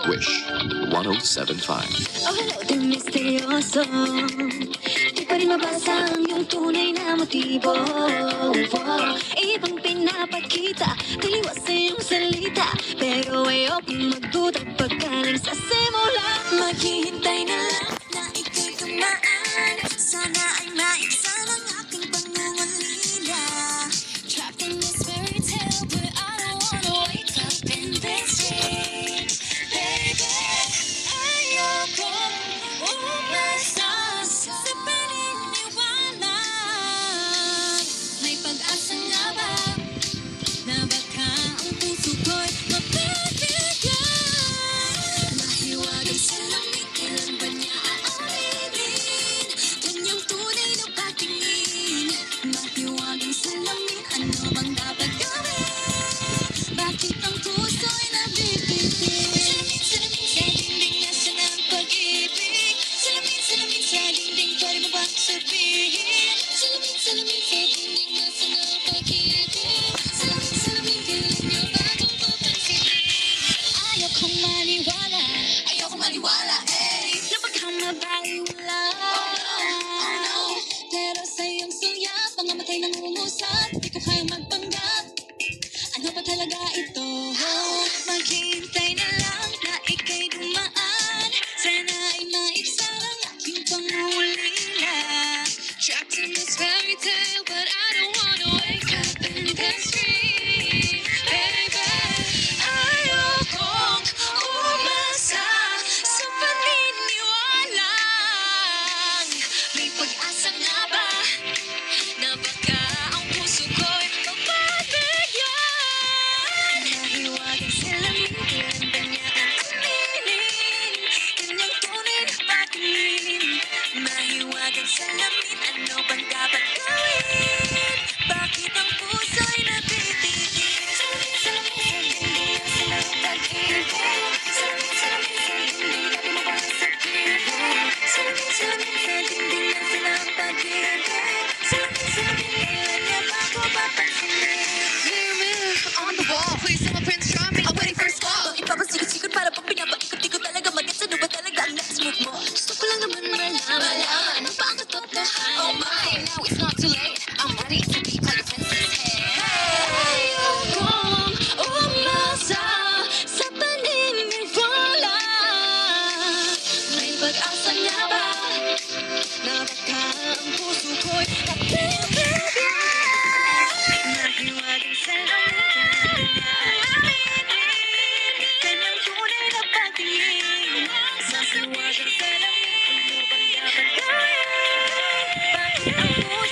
Wish 1075. Oh, hello there, misteryoso. Di pa rin mabasa ang iyong tunay na motibo. Ibang pinapakita, taliwas sa iyong salita. Pero ayokong magduda pagkaling sa simula. Maghihintay na lang na ika'y dumaan. Sana ay maiksan ang aking pangungulila. Trapped in this fairy tale, but I don't wanna wake up in this dream. Baby, ayokong umasa sa paniniwalag. May pag-asa nga ba na baka ang puso ko'y mapibigyan? Mahiwagang salamin, kailan ba niya aaminin? Kanyang tunay na patingin. Mahiwagang salamin, ano bang dapat gawin? Bakit ang puso'y nabibitin? Salamin, sa dingding nasa ng pag-ibig. Salamin, sa dingding, pwede mo bang sabihin? Salamin, sa dingding nasa ng pag-ibig. Salamin, kailan niyo ba itong papansinin? Ayokong maniwala, na baka mabaliwala. Oh no. Pero sa iyong sulyap, mga matay nang umusap. Di ko kayang magpanggap. Ano ba talaga ito? Maghihintay na lang na ika'y dumaan. Sana ay maibsan ang aking pangulila. Trapped in this fairy tale, but I don't wanna wake up in this dream. Baby, ayokong umasa sa paniniwalang. May pag-asa nga ba na baka ang puso ko'y mapabigyan? Mahiwagang salamin, kailan ba niya aaminin? Kanyang tunay na patingin. Mahiwagang salamin, ano bang dapat gawin? Bakit ang puso'y nabibitin? Salamin, sa ng pag-ibig. Salamin, sa dingding, pwede mo bang sabihin? Salamin, sa dingding nasa ng pag-ibig. Salamin, kailan niya ba ako papansinin? Mirror on the wall, please someone Prince Charming. I'm waiting for a call. Ipapasikot-sikot para pang pinapaikot-ikot talaga. Mag-gets ano ba talaga ang next move mo? Gusto ko lang naman malaman ano ba ang katotohanan. Oh my, now it's not too late. I'm ready to be like a princess head. Ayokong umasa sa paniniwala. May pag-asa nga ba na baka ang puso ko'y mapibigyan? Mahiwagang salamin, kailan niya aaminin? Kanyang tunay na patingin. Mahiwagang salamin, ano bang dapat gawin? Bakit ang puso